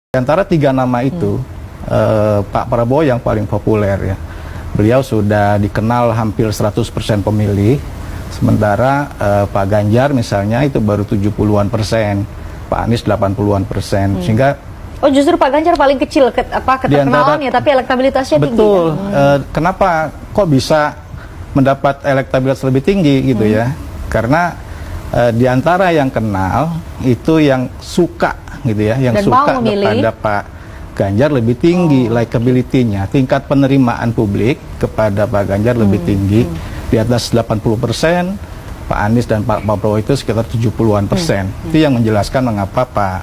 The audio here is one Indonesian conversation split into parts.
Di antara tiga nama itu, Pak Prabowo yang paling populer ya. Beliau sudah dikenal hampir 100% pemilih, sementara Pak Ganjar misalnya itu baru 70-an%, Pak Anies 80-an%, sehingga oh justru Pak Ganjar paling kecil keterkenalannya, tapi elektabilitasnya tinggi. Betul. Kenapa kok bisa mendapat elektabilitas lebih tinggi gitu ya? Karena di antara yang kenal itu yang suka gitu ya, yang dan suka kepada Pak Ganjar lebih tinggi likability-nya, tingkat penerimaan publik kepada Pak Ganjar lebih tinggi, di atas 80%, Pak Anies dan Pak Prabowo itu sekitar 70-an%. Itu yang menjelaskan mengapa Pak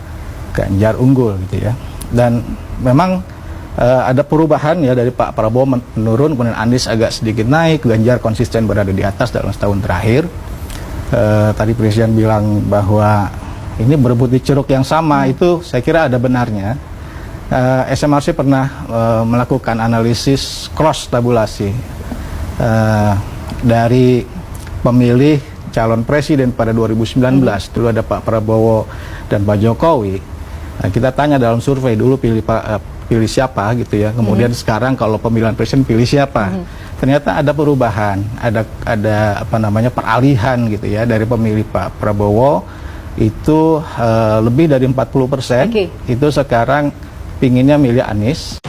Ganjar unggul gitu ya. Dan memang ada perubahan ya, dari Pak Prabowo menurun, kemudian Anies agak sedikit naik, Ganjar konsisten berada di atas dalam setahun terakhir. Tadi Presiden bilang bahwa ini berebut di ceruk yang sama, itu saya kira ada benarnya. SMRC pernah melakukan analisis cross tabulasi dari pemilih calon presiden pada 2019. Dulu ada Pak Prabowo dan Pak Jokowi. Kita tanya dalam survei dulu pilih siapa gitu ya. Kemudian sekarang kalau pemilihan presiden pilih siapa. Ternyata ada perubahan, ada apa namanya, peralihan gitu ya, dari pemilih Pak Prabowo itu lebih dari 40%. Itu sekarang pinginnya milih Anies.